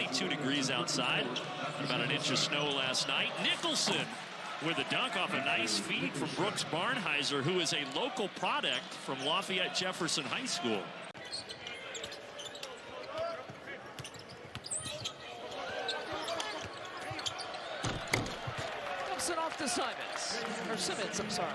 22 degrees outside. About an inch of snow last night. Nicholson with a dunk off a nice feed from Brooks Barnhizer, who is a local product from Lafayette Jefferson High School. Dumps it off to Simmons, I'm sorry.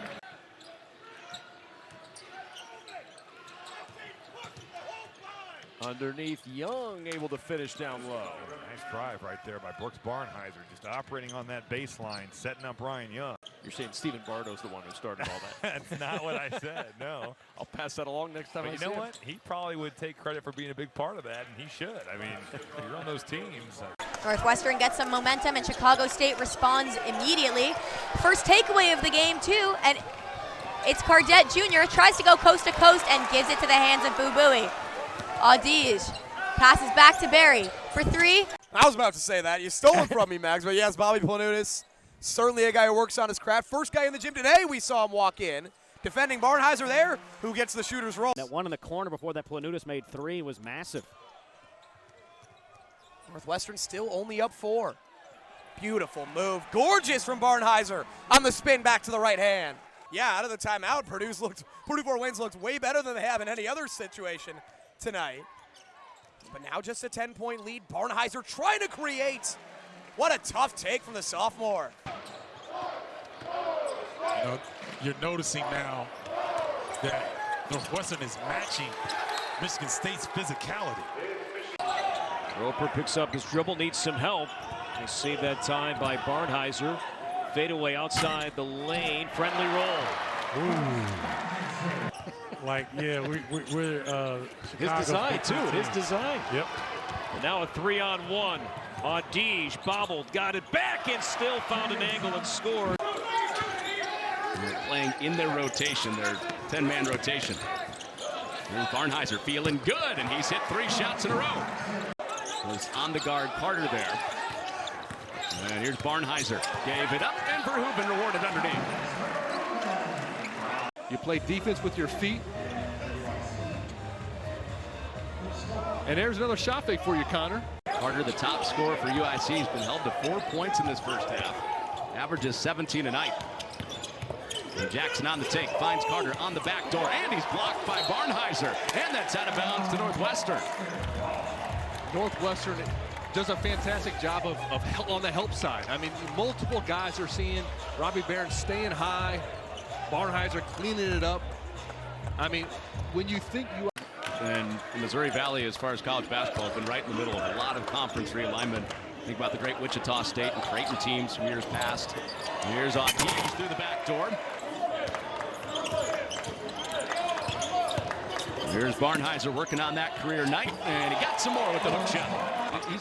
Underneath, Young able to finish down low. Nice drive right there by Brooks Barnhizer, just operating on that baseline, setting up Ryan Young. You're saying Stephen Bardo's the one who started all that. That's not what I said, no. I'll pass that along next time. But I you know see what? He probably would take credit for being a big part of that, and he should. I mean, you're on those teams. Northwestern gets some momentum, and Chicago State responds immediately. First takeaway of the game, too, and it's Cardette Jr. tries to go coast to coast and gives it to the hands of Boo Buie. Adige passes back to Barry for three. I was about to say that. You stole it from me, Max. But yes, Bobby Planutis, certainly a guy who works on his craft. First guy in the gym today we saw him walk in. Defending Barnhizer there, who gets the shooter's roll. That one in the corner before that Planutis made three was massive. Northwestern still only up 4. Beautiful move. Gorgeous from Barnhizer on the spin back to the right hand. Yeah, out of the timeout, Purdue Fort Wayne's looked way better than they have in any other situation tonight. But now just a 10-point lead. Barnhizer trying to create. What a tough take from the sophomore. You know, you're noticing now that Northwestern is matching Michigan State's physicality. Roper picks up his dribble, needs some help. They save that time by Barnhizer. Fadeaway outside the lane, friendly roll. Ooh. Like, yeah, we're his design, too. His design. Yep. And now a 3-on-1. Adige bobbled, got it back, and still found an angle and scored. They're playing in their rotation, their 10-man rotation. Here's Barnhizer feeling good, and he's hit 3 shots in a row. Was on the guard, Carter there. And here's Barnhizer. Gave it up, and Verhoeven rewarded underneath. You play defense with your feet. And there's another shot fake for you, Connor. Carter, the top scorer for UIC, has been held to 4 points in this first half. Averages 17 a night. And Jackson on the take, finds Carter on the back door, and he's blocked by Barnhizer. And that's out of bounds to Northwestern. Northwestern does a fantastic job of help on the help side. I mean, multiple guys are seeing Robbie Barron staying high, Barnhizer cleaning it up. I mean, when you think you... And Missouri Valley, as far as college basketball, has been right in the middle of a lot of conference realignment. Think about the great Wichita State and Creighton teams from years past. Here's Adige through the back door. Here's Barnhizer working on that career night, and he got some more with the hook shot.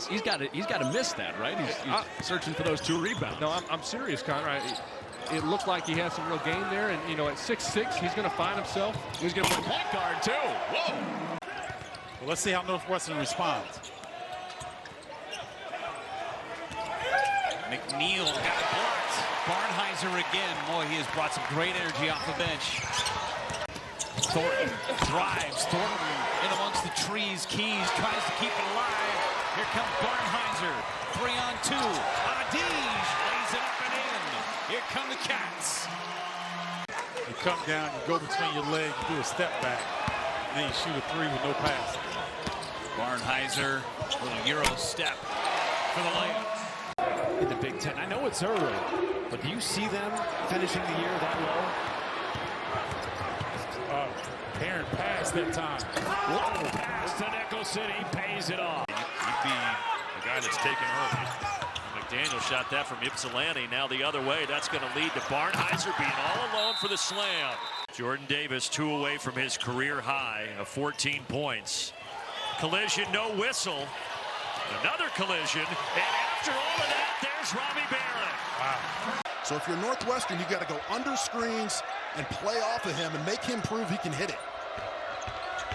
He's got to miss that, right? He's searching for those 2 rebounds. No, I'm serious, Connor. It looked like he had some real game there, and you know, at 6'6", he's going to find himself. He's going to play point guard too. Whoa! Well, let's see how Northwestern responds. McNeil got it blocked. Barnhizer again. Boy, he has brought some great energy off the bench. Thornton drives. Thornton in amongst the trees. Keys tries to keep it alive. Here comes Barnhizer. 3-on-2. Adige lays it up and in. Here come the Cats. You come down, you go between your legs, you do a step back, and then you shoot a 3 with no pass. Barnhizer, little Euro step for the layup. In the Big Ten, I know it's early, but do you see them finishing the year that low? Aaron passed that time. Long pass to Nicholson, he pays it off. He'd be the guy that's taken early. McDaniel shot that from Ypsilanti. Now the other way. That's going to lead to Barnhizer being all alone for the slam. Jordan Davis 2 away from his career high of 14 points. Collision, no whistle. Another collision. And after all of that, there's Robbie Barron. Wow. So if you're Northwestern, you got to go under screens and play off of him and make him prove he can hit it.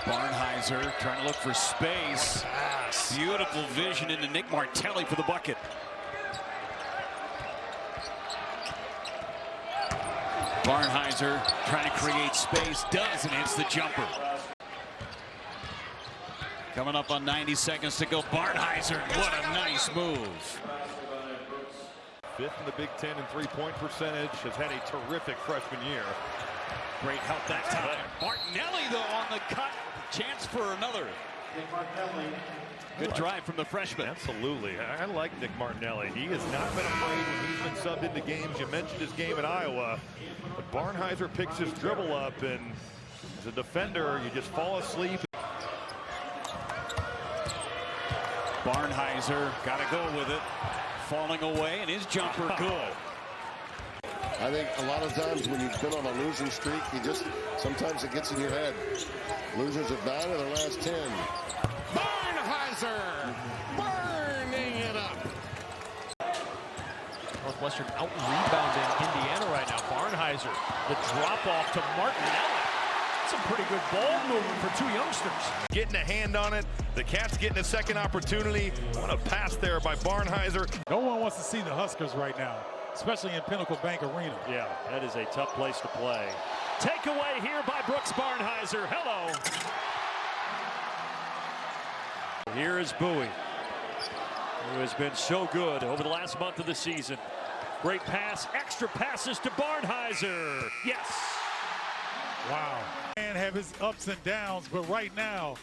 Barnhizer trying to look for space. Beautiful vision into Nick Martelli for the bucket. Barnhizer trying to create space, does, and hits the jumper. Coming up on 90 seconds to go. Barnhizer, what a nice move. Fifth in the Big Ten in three-point percentage, has had a terrific freshman year. Great help that time. Martinelli, though, on the cut. Chance for another. Good drive from the freshman. Absolutely. I like Nick Martinelli. He has not been afraid when he's been subbed into games. You mentioned his game at Iowa. But Barnhizer picks his dribble up, and as a defender, you just fall asleep. Barnhizer got to go with it. Falling away, and his jumper good. I think a lot of times when you've been on a losing streak, sometimes it gets in your head. Losers have 9 of their last 10. Barnhizer burning it up. Northwestern out-rebounding Indiana right now. Barnhizer, the drop-off to Martinelli. Some pretty good ball movement for two youngsters. Getting a hand on it. The Cats getting a second opportunity. What a pass there by Barnhizer. No one wants to see the Huskers right now, especially in Pinnacle Bank Arena. Yeah, that is a tough place to play. Takeaway here by Brooks Barnhizer. Hello. Here is Bowie, who has been so good over the last month of the season. Great pass, extra passes to Barnhizer. Yes. Wow. And have his ups and downs, but right now,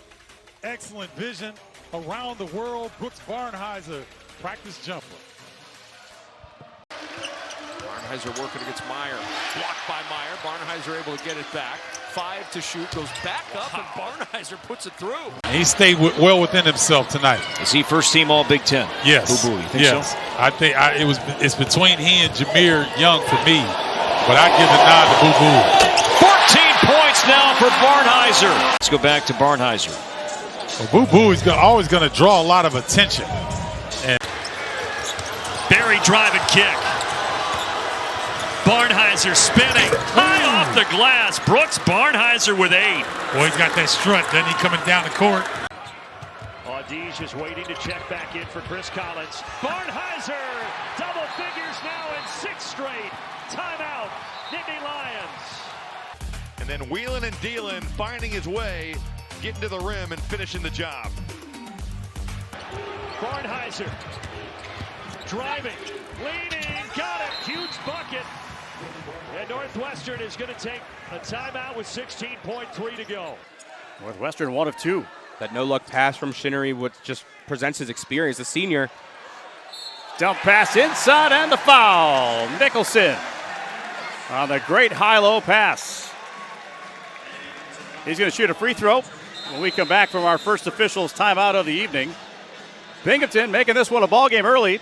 excellent vision around the world. Brooks Barnhizer, practice jumper. Barnhizer working against Meyer. Blocked by Meyer. Barnhizer able to get it back. 5 to shoot. Goes back up, and Barnhizer puts it through. He stayed well within himself tonight. Is he first team All Big Ten? Yes. Boo-boo, you think yes. so? I think it's between he and Jameer Young for me, but I give the nod to Boo-boo. 14 points now for Barnhizer. Let's go back to Barnhizer. Well, Boo-boo is always going to draw a lot of attention. And Barry drive and kick. Barnhizer spinning high off the glass. Brooks Barnhizer with 8. Boy, he's got that strut, doesn't he, coming down the court? Audige is waiting to check back in for Chris Collins. Barnhizer, double figures now in 6 straight. Timeout, Nittany Lions. And then wheeling and dealing, finding his way, getting to the rim and finishing the job. Barnhizer driving, leaning, got it, huge bucket. And Northwestern is going to take a timeout with 16.3 to go. Northwestern 1 of 2. That no-look pass from Shinnery, which just presents his experience. The senior. Dump pass inside and the foul. Nicholson on the great high-low pass. He's going to shoot a free throw when we come back from our first officials timeout of the evening. Binghamton making this one a ball game early.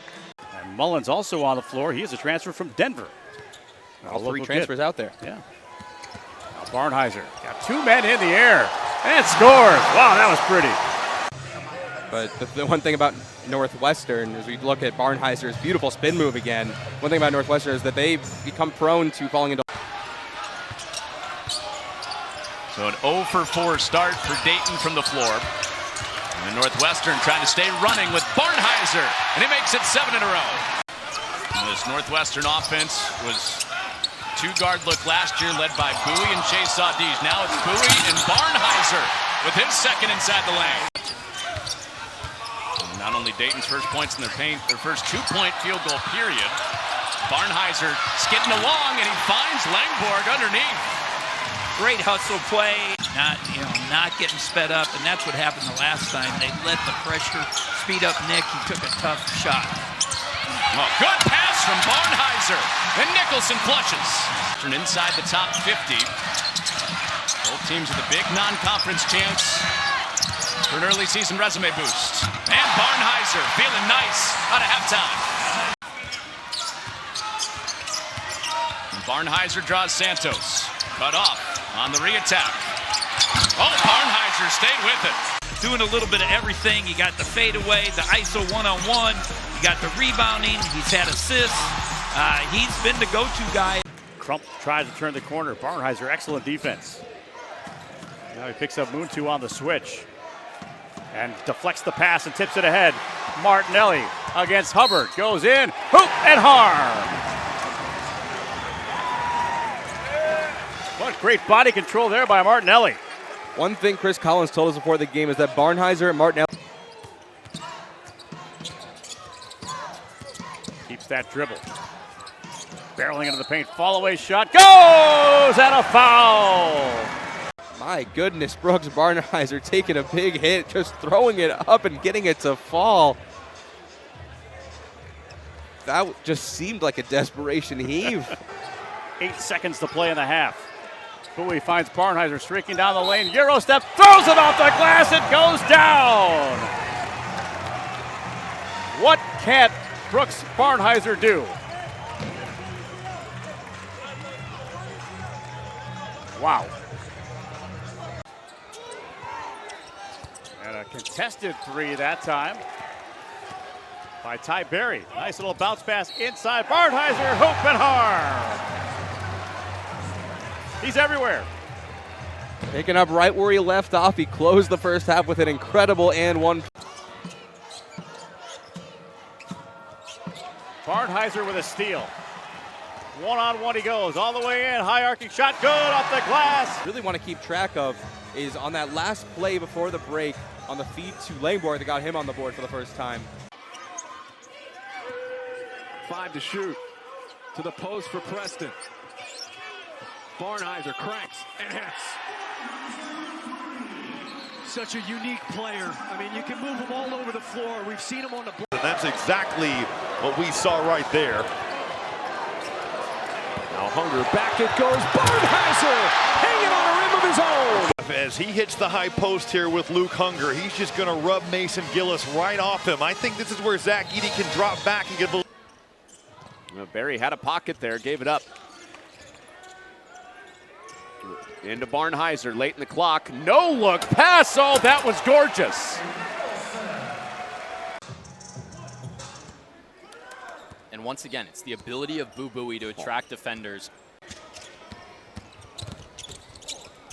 And Mullins also on the floor. He is a transfer from Denver. All 3 transfers out there. Yeah. Now Barnhizer got 2 men in the air and scores. Wow, that was pretty. But the one thing about Northwestern, as we look at Barnhizer's beautiful spin move again, one thing about Northwestern is that they become prone to falling into. So an 0 for 4 start for Dayton from the floor. And Northwestern trying to stay running with Barnhizer, and he makes it 7 in a row. And this Northwestern offense was 2-guard look last year, led by Bowie and Chase Audige. Now it's Bowie and Barnhizer with his second inside the lane. And not only Dayton's first points in their paint, their first 2-point field goal period. Barnhizer skidding along, and he finds Langborg underneath. Great hustle play, not getting sped up, and that's what happened the last time. They let the pressure speed up Nick. He took a tough shot. Oh, good pass from Barnhizer, and Nicholson flushes. Inside the top 50. Both teams with a big non-conference chance for an early season resume boost. And Barnhizer feeling nice out of halftime. And Barnhizer draws Santos. Cut off on the re-attack. Oh, Barnhizer stayed with it. Doing a little bit of everything. You got the fadeaway, the ISO one-on-one. You got the rebounding. He's had assists. He's been the go-to guy. Crump tries to turn the corner. Barnhizer, excellent defense. Now he picks up Muntu on the switch and deflects the pass and tips it ahead. Martinelli against Hubbard. Goes in. Hoop and harm. What great body control there by Martinelli. One thing Chris Collins told us before the game is that Barnhizer and Martinelli keeps that dribble. Barreling into the paint, fall away shot, goes, and a foul. My goodness, Brooks Barnhizer taking a big hit, just throwing it up and getting it to fall. That just seemed like a desperation heave. 8 seconds to play in the half. Bowie finds Barnhizer streaking down the lane. Euro step, throws it off the glass, it goes down. What can't Brooks Barnhizer do? Wow. And a contested three that time by Ty Berry. Nice little bounce pass inside. Barnhizer, hoop and harm. He's everywhere. Picking up right where he left off. He closed the first half with an incredible and one. Barnhizer with a steal. One-on-one he goes, all the way in, high arcing shot, good off the glass. Really want to keep track of is on that last play before the break on the feed to Langborg that got him on the board for the first time. 5 to shoot. To the post for Preston. Barnhizer cranks and hits. Such a unique player. I mean, you can move him all over the floor. We've seen him on the board. And that's exactly what we saw right there. Now Hunger back it goes. Barnhizer hanging on a rim of his own. As he hits the high post here with Luke Hunger, he's just going to rub Mason Gillis right off him. I think this is where Zach Edey can drop back and get the... Well, Barry had a pocket there, gave it up. Into Barnhizer late in the clock. No look pass. Oh, that was gorgeous. And once again, it's the ability of Boo Buie to attract defenders.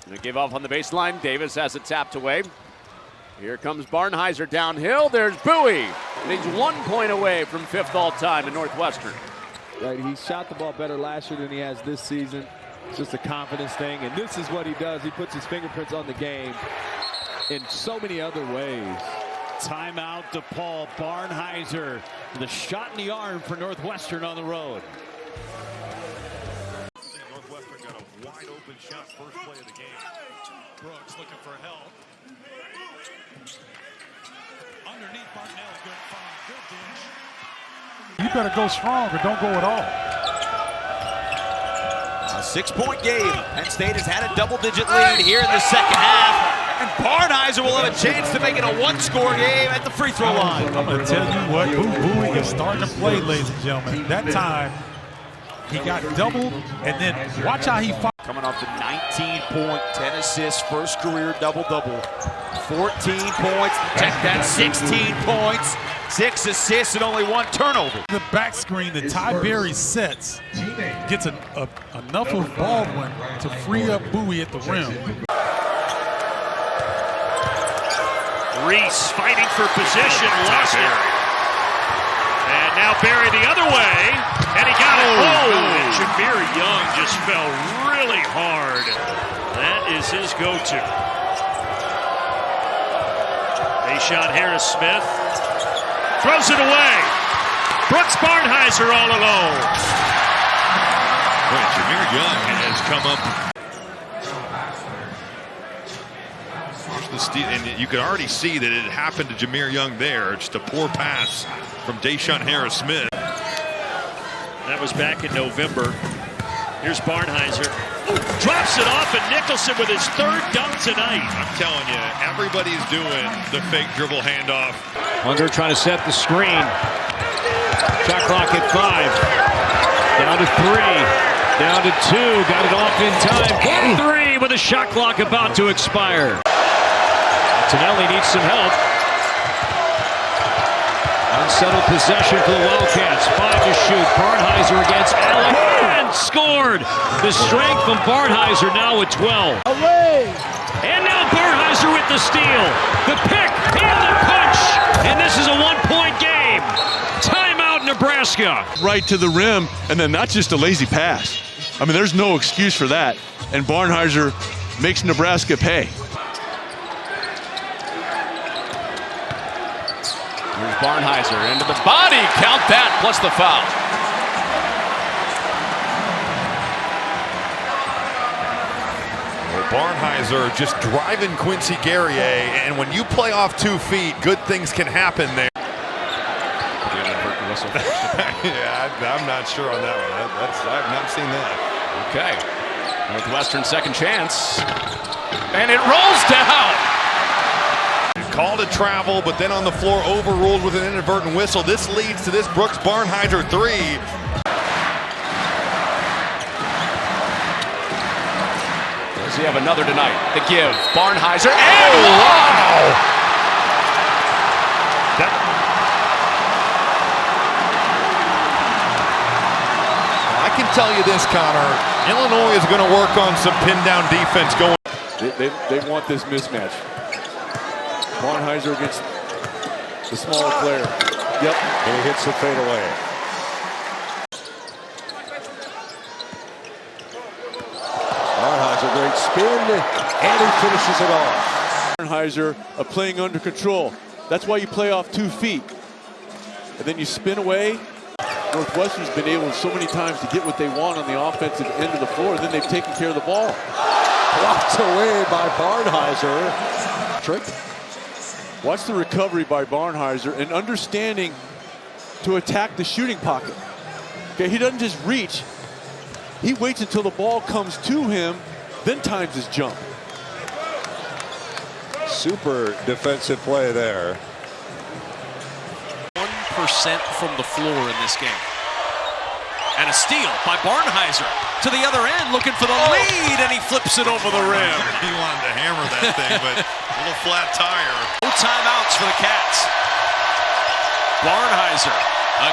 They give off on the baseline. Davis has it tapped away. Here comes Barnhizer downhill. There's Buie. And he's 1 point away from 5th all-time in Northwestern. Right, he shot the ball better last year than he has this season. It's just a confidence thing, and this is what he does. He puts his fingerprints on the game in so many other ways. Timeout to Paul Barnhizer. The shot in the arm for Northwestern on the road. Northwestern got a wide open shot first play of the game. Brooks looking for help. Underneath Martinelli, good find, good dish. You better go strong or don't go at all. A 6-point game. Penn State has had a double-digit lead here in the second half. And Barnhizer will have a chance to make it a one-score game at the free throw line. I'm going to tell you what, Buie is starting to play, ladies and gentlemen. That time, he got doubled, and then watch how he fought. Coming off the 19-point, 10 assists, first career double-double. 14 points, check that, 16 points, 6 assists, and only 1 turnover. The back screen that Ty Berry sets gets enough of Baldwin to free up Buie at the rim. Reese fighting for position, lost it. And now Barry the other way, and he got it. And Jameer Young just fell really hard. That is his go-to. Tayshaun Harris-Smith throws it away. Brooks Barnhizer all alone. Boy, Jameer Young has come up. And you can already see that it happened to Jameer Young there. Just a poor pass from Tayshaun Harris-Smith. That was back in November. Here's Barnhizer. Drops it off, and Nicholson with his 3rd dunk tonight. I'm telling you, everybody's doing the fake dribble handoff. Hunger trying to set the screen. Shot clock at 5. Down to 3. Down to 2. Got it off in time. 3 with a shot clock about to expire. Tonelli needs some help. Unsettled possession for the Wildcats. 5 to shoot. Barnhizer against Allen and scored. The strength from Barnhizer now with 12. Away! And now Barnhizer with the steal. The pick and the punch. And this is a 1-point game. Timeout, Nebraska. Right to the rim, and then not just a lazy pass. I mean, there's no excuse for that. And Barnhizer makes Nebraska pay. Barnhizer into the body. Count that, plus the foul. Well, Barnhizer just driving Quincy Guerrier, and when you play off 2 feet, good things can happen there. Yeah, I'm not sure on that one. I've not seen that. Okay. Northwestern second chance. And it rolls down. Called a travel, but then on the floor overruled with an inadvertent whistle. This leads to this Brooks Barnhizer 3. Does he have another tonight? The give. Barnhizer and wow! I can tell you this, Connor. Illinois is going to work on some pin-down defense going. They want this mismatch. Barnhizer against the smaller player. Yep, and he hits the fadeaway. Barnhizer, great spin, and he finishes it off. Barnhizer playing under control. That's why you play off 2 feet. And then you spin away. Northwestern's been able so many times to get what they want on the offensive end of the floor, and then they've taken care of the ball. Blocked away by Barnhizer. Trick. Watch the recovery by Barnhizer and understanding to attack the shooting pocket. Okay, he doesn't just reach. He waits until the ball comes to him, then times his jump. Super defensive play there. 1% from the floor in this game. And a steal by Barnhizer to the other end, looking for the lead, and he flips it over the rim. He wanted to hammer that thing, but a little flat tire. No timeouts for the Cats. Barnhizer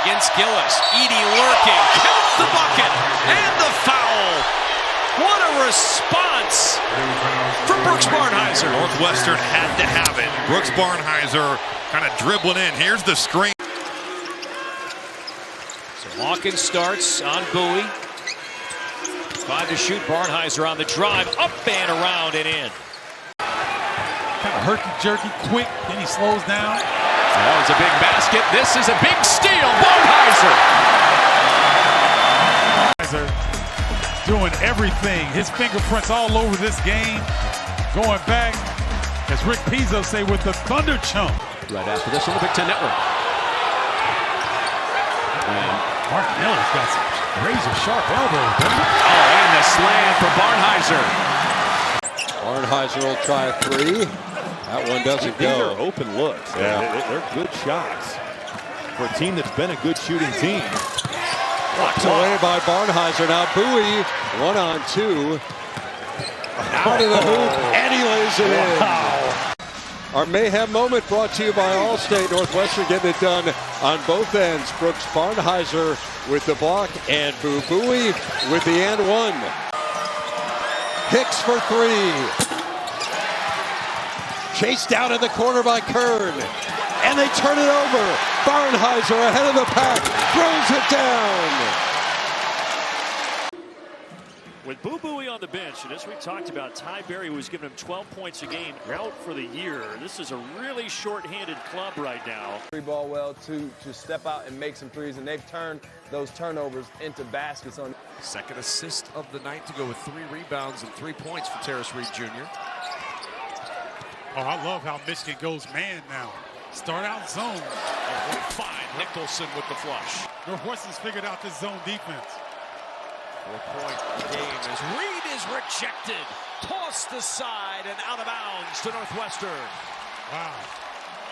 against Gillis. Edey lurking, counts the bucket, and the foul. What a response from Brooks Barnhizer. Northwestern had to have it. Brooks Barnhizer kind of dribbling in. Here's the screen. So Hawkins starts on Bowie. 5 to shoot. Barnhizer on the drive, up and around and in. Kind of herky-jerky, quick, then he slows down. That was a big basket. This is a big steal. Barnhizer. Doing everything. His fingerprints all over this game. Going back, as Rick Pizzo say, with the thunder chunk. Right after this on the Big Ten Network. And Martinelli's got some razor-sharp elbows. Oh, and the slam for Barnhizer. Barnhizer will try a 3. That one doesn't go. These are open looks. Yeah. They're good shots for a team that's been a good shooting team. Blocked away by Barnhizer. Now Bowie, 1-on-2. Out of the hoop, and he lays it in. Our mayhem moment brought to you by Allstate. Northwestern getting it done on both ends. Brooks Barnhizer with the block, and Boo Bowie with the and one. Hicks for 3. Chased down in the corner by Kern. And they turn it over. Barnhizer ahead of the pack, throws it down. With Boo Bowie on the bench, and as we talked about, Ty Berry was giving him 12 points a game out for the year. This is a really short-handed club right now. Free ball well to step out and make some threes, and they've turned those turnovers into baskets. On second assist of the night to go with 3 rebounds and 3 points for Terrace Reed Jr. Oh, I love how Michigan goes man now. Start out zone. Fine, Nicholson with the flush. Northwestern's figured out this zone defense. 4-point game as Reed is rejected. Tossed aside and out of bounds to Northwestern. Wow.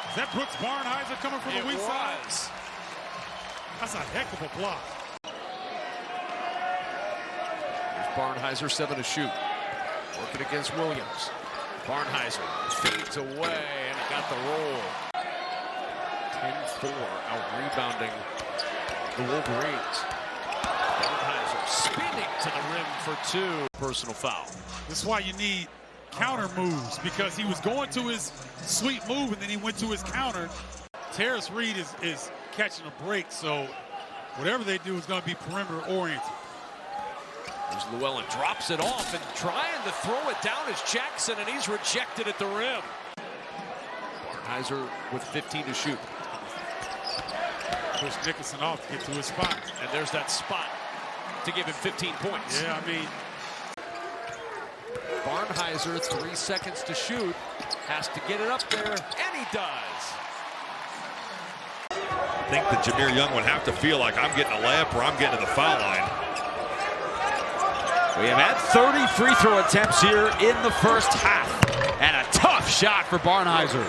Is that Brooks Barnhizer coming from the weak side? That's a heck of a block. Here's Barnhizer, 7 to shoot. Working against Williams. Barnhizer fades away and got the roll. 10-4 out rebounding the Wolverines. Barnhizer spinning to the rim for 2. Personal foul. This is why you need counter moves, because he was going to his sweet move and then he went to his counter. Terrace Reed is catching a break, so whatever they do is going to be perimeter oriented. As Llewellyn drops it off and trying to throw it down as Jackson, and he's rejected at the rim. Barnhizer with 15 to shoot. Push Nicholson off to get to his spot. And there's that spot to give him 15 points. Yeah, I mean, Barnhizer, 3 seconds to shoot. Has to get it up there, and he does. I think that Jameer Young would have to feel like I'm getting a layup or I'm getting to the foul line. We have had 30 free throw attempts here in the first half. And a tough shot for Barnhizer.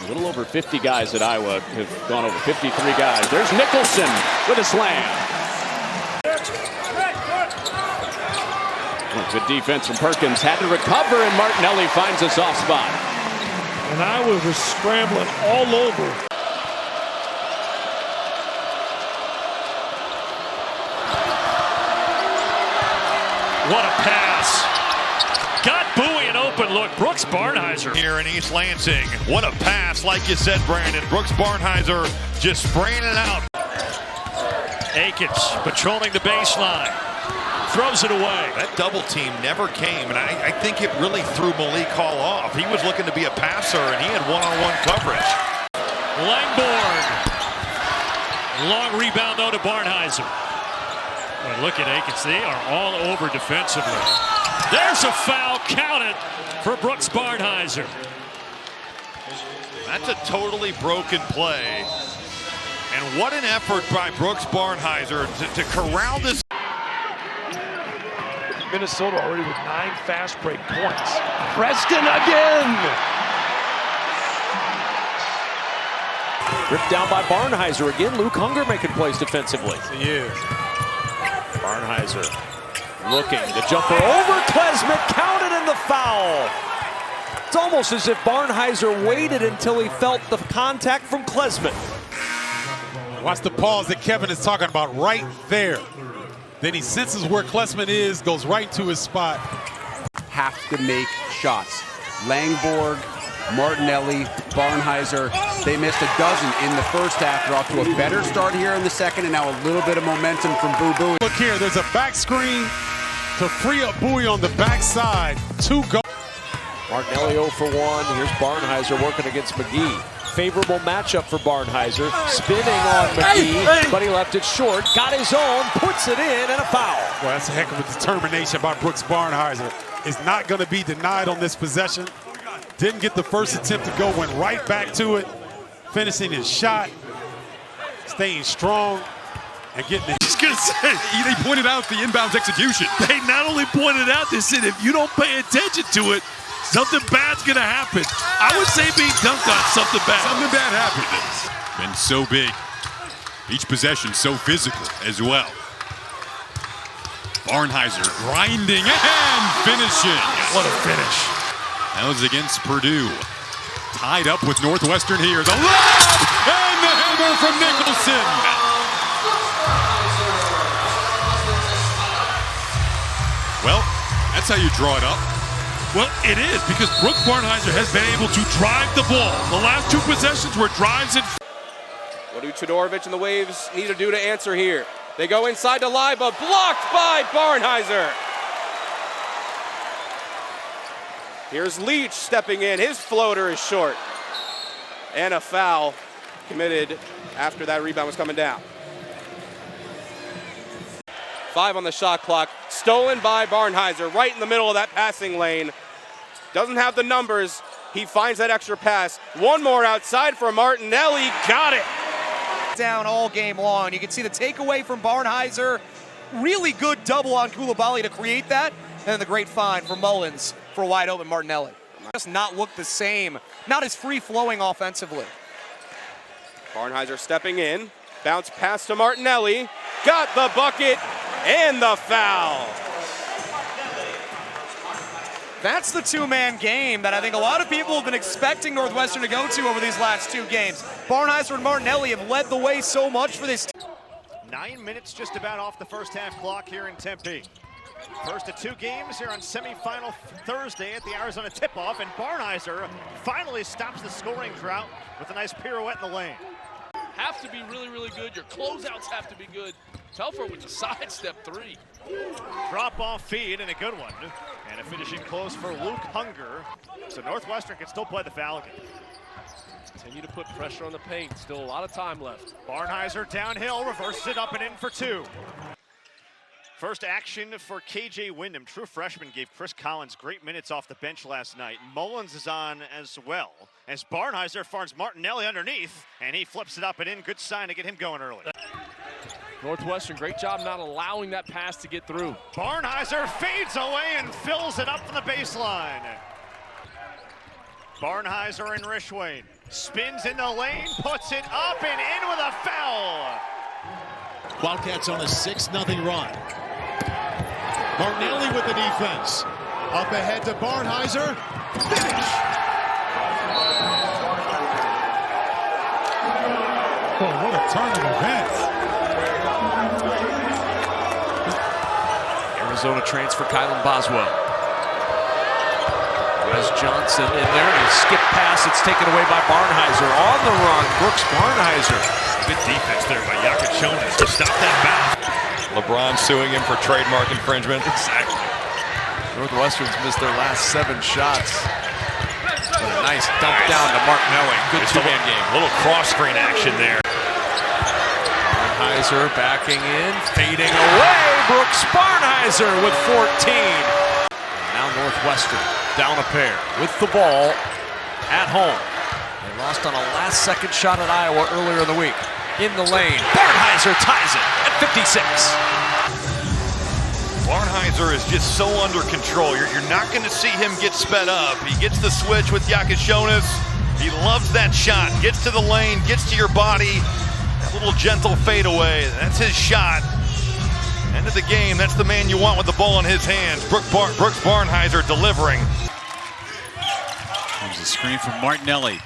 A little over 50 guys at Iowa have gone over 53 guys. There's Nicholson with a slam. Good defense from Perkins. Had to recover, and Martinelli finds a soft spot. And Iowa was scrambling all over. What a pass. Got Bowie an open look. Brooks Barnhizer. Here in East Lansing. What a pass, like you said, Brandon. Brooks Barnhizer just spraying it out. Akins patrolling the baseline. Throws it away. That double team never came, and I think it really threw Malik Hall off. He was looking to be a passer, and he had one-on-one coverage. Langborg. Long rebound, though, to Barnhizer. Well, look at Akins. They are all over defensively. There's a foul counted for Brooks Barnhizer. That's a totally broken play. And what an effort by Brooks Barnhizer to corral this. Minnesota already with 9 fast break points. Preston again! Ripped down by Barnhizer again. Luke Hunger making plays defensively. he is. Barnhizer looking. The jumper over Klesmit, counted in the foul. It's almost as if Barnhizer waited until he felt the contact from Klesmit. Watch the pause that Kevin is talking about right there. Then he senses where Klesmit is, goes right to his spot. Have to make shots. Langborg, Martinelli, Barnhizer, they missed a dozen in the first half. They're off to a better start here in the second, and now a little bit of momentum from Boo Buie. Look here, there's a back screen to free up Bowie on the backside. 2 go. Martinelli 0 for 1. Here's Barnhizer working against McGee. Favorable matchup for Barnhizer. Spinning on McGee, but he left it short. Got his own, puts it in, and a foul. Well, that's a heck of a determination by Brooks Barnhizer. Is not going to be denied on this possession. Didn't get the first attempt to go, went right back to it. Finishing his shot. Staying strong and getting it. I was going to say, they pointed out the inbounds execution. They not only pointed out, they said if you don't pay attention to it, something bad's going to happen. I would say being dunked on, something bad. Something bad happened. Been so big. Each possession so physical as well. Barnhizer grinding and finishing. What a finish. That was against Purdue. Tied up with Northwestern here. The lob and the hammer from Nicholson. Well, that's how you draw it up. Well, it is, because Brooks Barnhizer has been able to drive the ball. The last 2 possessions were drives and... What do Todorovic and the Waves need to do to answer here? They go inside to Liba, blocked by Barnhizer. Here's Leach stepping in. His floater is short. And a foul committed after that rebound was coming down. 5 on the shot clock. Stolen by Barnhizer right in the middle of that passing lane. Doesn't have the numbers. He finds that extra pass. One more outside for Martinelli. Got it. Down all game long. You can see the takeaway from Barnhizer. Really good double on Koulibaly to create that. And then the great find for Mullins for a wide open Martinelli. Just not look the same. Not as free-flowing offensively. Barnhizer stepping in. Bounce pass to Martinelli. Got the bucket and the foul. That's the 2-man game that I think a lot of people have been expecting Northwestern to go to over these last 2 games. Barnhizer and Martinelli have led the way so much for this. 9 minutes just about off the first half clock here in Tempe. First of 2 games here on semifinal Thursday at the Arizona tip-off, and Barnhizer finally stops the scoring drought with a nice pirouette in the lane. Have to be really, really good. Your closeouts have to be good. Telfer with the sidestep 3. Drop-off feed and a good one. And a finishing close for Luke Hunger. So Northwestern can still play the foul game. Continue to put pressure on the paint. Still a lot of time left. Barnhizer downhill, reverses it up and in for two. First action for KJ Wyndham. True freshman gave Chris Collins great minutes off the bench last night. Mullins is on as well as Barnhizer finds Martinelli underneath, and he flips it up and in. Good sign to get him going early. Northwestern, great job not allowing that pass to get through. Barnhizer fades away and fills it up from the baseline. Barnhizer and Rishwain spins in the lane, puts it up and in with a foul. Wildcats on a 6-0 run. Martinelli with the defense. Up ahead to Barnhizer. Finish! Oh, what a turn of events. Arizona transfer Kylan Boswell. As Johnson in there, and a skip pass. It's taken away by Barnhizer. On the run, Brooks Barnhizer. Good defense there by Jonas to stop that bounce. LeBron suing him for trademark infringement. Exactly. Northwestern's missed their last 7 shots. But a nice dump down to Martinelli. Good two-hand game. Little cross-screen action there. Barnhizer backing in, fading away. Brooks Barnhizer with 14. Now Northwestern down a pair with the ball at home. They lost on a last-second shot at Iowa earlier in the week. In the lane, Barnhizer ties it at 56. Barnhizer is just so under control. You're not going to see him get sped up. He gets the switch with Jonas. He loves that shot. Gets to the lane, gets to your body. That little gentle fadeaway. That's his shot. End of the game. That's the man you want with the ball in his hands. Brooks Barnhizer delivering. Comes a screen from Martinelli.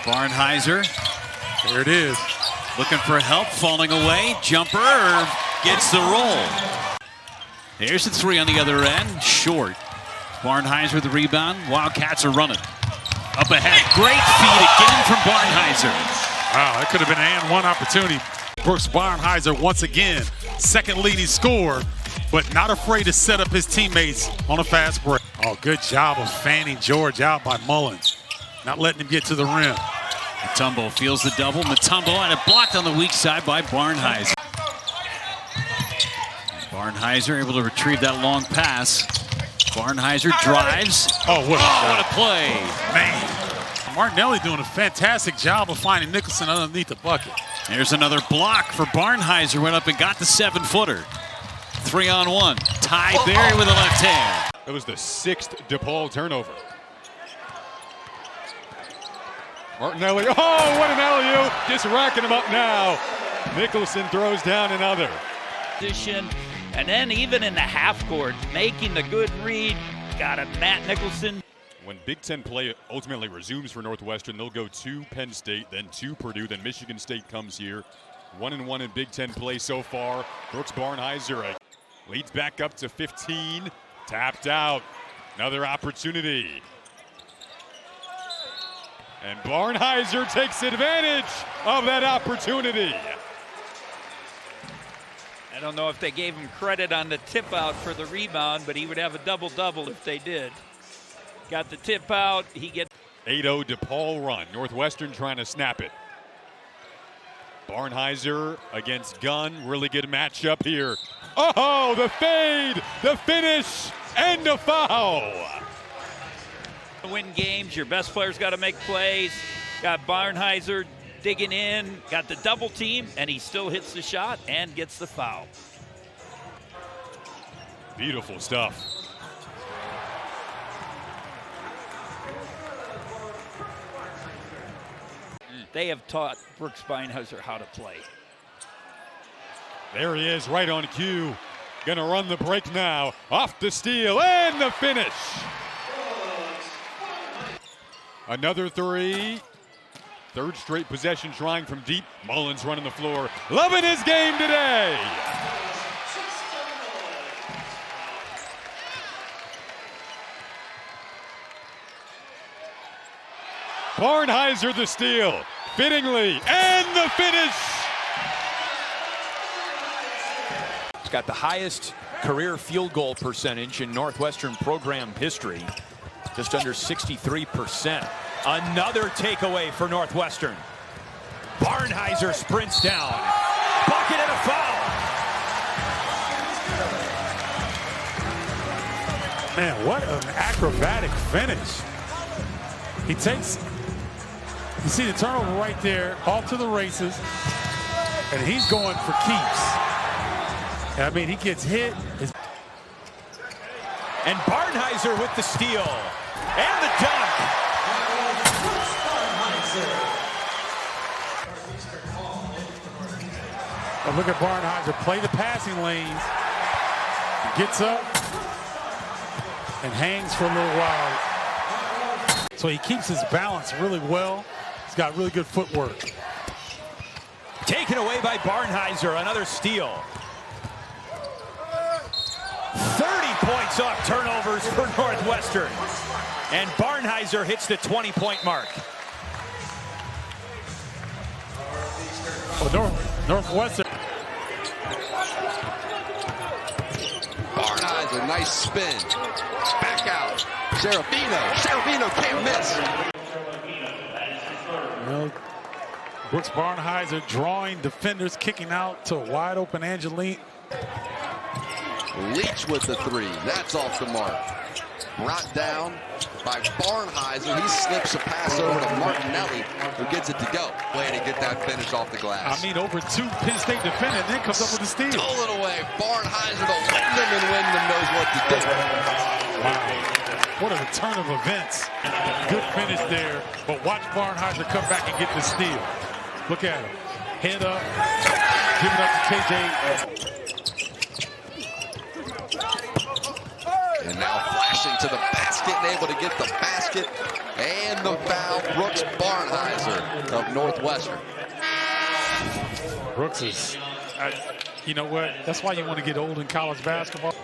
Barnhizer. There it is. Looking for help, falling away. Jumper gets the roll. There's the three on the other end. Short. Barnhizer the rebound. Wildcats are running. Up ahead. Great feed again from Barnhizer. Wow, that could have been an and one opportunity. Brooks Barnhizer once again, second leading scorer, but not afraid to set up his teammates on a fast break. Oh, good job of fanning George out by Mullins. Not letting him get to the rim. Mutombo feels the double. Mutombo and it blocked on the weak side by Barnhizer. Barnhizer able to retrieve that long pass. Barnhizer drives. Oh, what a play. Man. Martinelli doing a fantastic job of finding Nicholson underneath the bucket. There's another block for Barnhizer. Went up and got the 7-footer. 3-on-1. Ty Berry with a left hand. That was the 6th DePaul turnover. Martinelli, oh, what an alley-oop. Just racking him up now. Nicholson throws down another. Position, and then even in the half court, making the good read. Got a Matt Nicholson. When Big Ten play ultimately resumes for Northwestern, they'll go to Penn State, then to Purdue, then Michigan State comes here. 1-1 in Big Ten play so far. Brooks Barnhizer leads back up to 15. Tapped out. Another opportunity. And Barnhizer takes advantage of that opportunity. I don't know if they gave him credit on the tip out for the rebound, but he would have a double-double if they did. Got the tip out, he gets 8-0 DePaul run. Northwestern trying to snap it. Barnhizer against Gunn. Really good matchup here. Oh, the fade, the finish, and the foul. to win games. Your best players got to make plays. Got Barnhizer digging in, got the double team, and he still hits the shot and gets the foul. Beautiful stuff. They have taught Brooks Barnhizer how to play. There he is, right on cue. Gonna run the break now. Off the steal and the finish. Another three. Third straight possession trying from deep. Mullins running the floor. Loving his game today. Barnhizer the steal. Fittingly, and the finish. He's got the highest career field goal percentage in Northwestern program history, just under 63%. Another takeaway for Northwestern. Barnhizer sprints down. Bucket and a foul. Man, what an acrobatic finish. He takes, you see the turnover right there, off to the races, and he's going for keeps. I mean, he gets hit. And Barnhizer with the steal. And the dunk. But look at Barnhizer play the passing lanes. Gets up and hangs for a little while. So he keeps his balance really well. He's got really good footwork. Taken away by Barnhizer, another steal. 30 points off turnovers for Northwestern. And Barnhizer hits the 20-point mark. Well, Northwestern. Barnhizer, nice spin. Back out. Serafino can't miss. Well, Brooks Barnhizer drawing defenders, kicking out to a wide open Angeline. Leach with the three. That's off the mark. Brought down by Barnhizer. He slips a pass over to Martinelli, who gets it to go. Way to get that finish off the glass. I mean, over two Penn State defenders, and then comes up with the steal. Stole it away. Barnhizer to Wyndham, and Wyndham knows what to do. Wow. What a turn of events. Good finish there, but watch Barnhizer come back and get the steal. Look at him. Head up, give it up to KJ. And now flashing to the basket and able to get the basket and the foul. Brooks Barnhizer of Northwestern. Brooks is, you know what? That's why you want to get old in college basketball.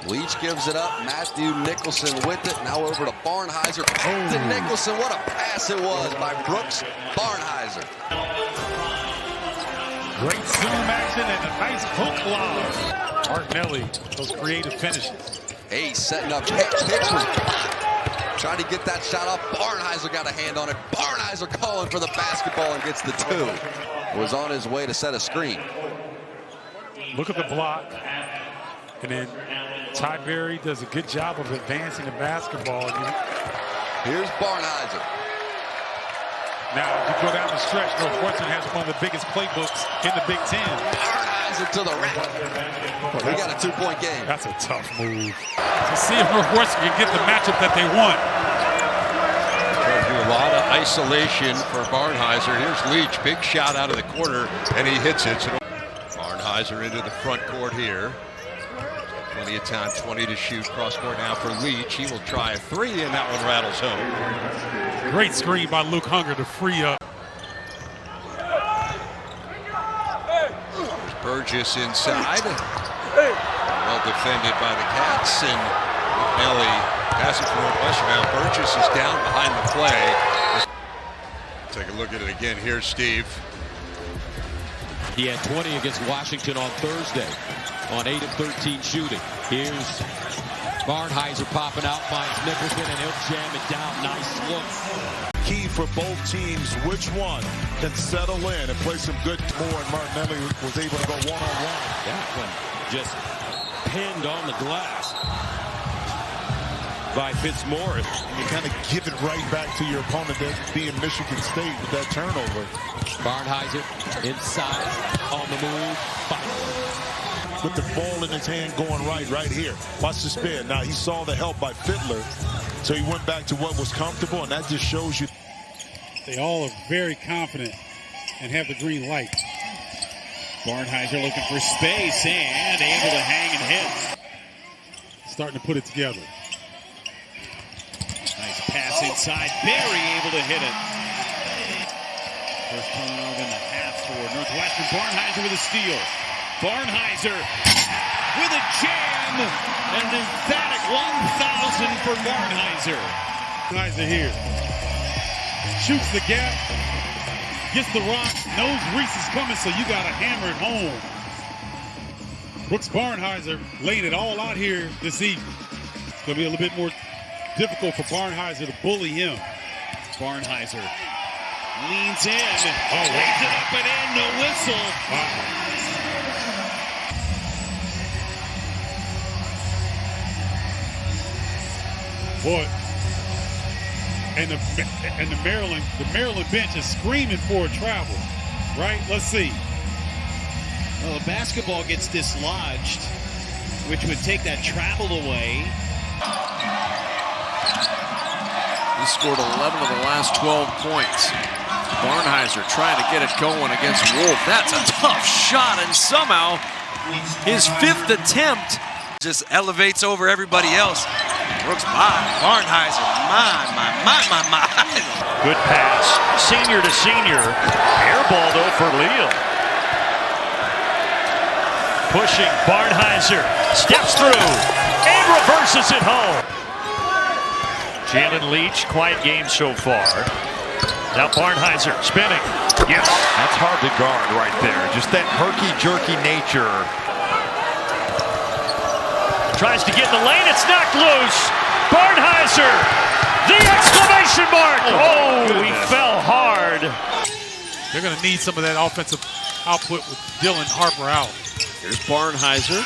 Leach gives it up. Matthew Nicholson with it. Now over to Barnhizer. To Nicholson. What a pass it was by Brooks Barnhizer. Great zoom action and a nice hook lob. Martinelli, those creative finishes. Ace setting up. Hicks was blocked. Trying to get that shot off. Barnhizer got a hand on it. Barnhizer calling for the basketball and gets the two. Was on his way to set a screen. Look at the block. And then Ty Berry does a good job of advancing the basketball. Here's Barnhizer. Now, if you go down the stretch, Northwestern has one of the biggest playbooks in the Big Ten. Barnhizer to the rack. We got a two-point game. That's a tough move. To see if Northwestern can get the matchup that they want. Trying to do a lot of isolation for Barnhizer. Here's Leach, big shot out of the corner, and he hits it. So Barnhizer into the front court here. Plenty of time, 20 to shoot. Cross court now for Leach. He will try a three, and that one rattles home. Great screen by Luke Hunger to free up. Burgess inside. Well defended by the Cats, and Nelly passing for Northwestern. Now Burgess is down behind the play. Take a look at it again. Here's Steve. He had 20 against Washington on Thursday on 8 of 13 shooting. Here's Barnhizer popping out, finds Nicholson, and he'll jam it down. Nice look. Key for both teams, which one can settle in and play some good. Moore and Martinelli was able to go one-on-one. That one just pinned on the glass by Fitzmaurice. And you kind of give it right back to your opponent, that being Michigan State with that turnover. Barnhizer inside, on the move, with the ball in his hand going right here. Watch the spin. Now he saw the help by Fittler, so he went back to what was comfortable, and that just shows you. They all are very confident and have the green light. Barnhizer looking for space and able to hang and hit. Starting to put it together. Nice pass inside. Berry able to hit it. First turnover in the half for Northwestern. Barnhizer with a steal. Barnhizer with a jam, and an emphatic 1,000 for Barnhizer. Barnhizer here. Shoots the gap, gets the rock, knows Reese is coming, so you got to hammer it home. Brooks Barnhizer laying it all out here this evening. It's going to be a little bit more difficult for Barnhizer to bully him. Barnhizer leans in. Oh, lays it up and in. No whistle. Wow. Boy, and the Maryland bench is screaming for a travel, right? Let's see. Well, the basketball gets dislodged, which would take that travel away. He scored 11 of the last 12 points. Barnhizer trying to get it going against Wolf. That's a tough shot, and somehow his 5th attempt just elevates over everybody else. Brooks by Barnhizer. My. Good pass. Senior to senior. Air ball, though, for Leal. Pushing. Barnhizer steps through and reverses it home. Jalen Leach, quiet game so far. Now Barnhizer spinning. Yes. That's hard to guard right there. Just that herky-jerky nature. Tries to get in the lane. It's knocked loose. Barnhizer. The exclamation mark. Oh, he fell hard. They're going to need some of that offensive output with Dylan Harper out. Here's Barnhizer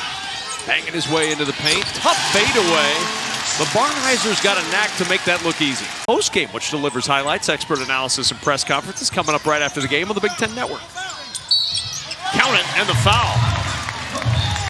banging his way into the paint. Tough fadeaway. But Barnhizer's got a knack to make that look easy. Post-game, which delivers highlights, expert analysis, and press conferences coming up right after the game on the Big Ten Network. Count it, and the foul.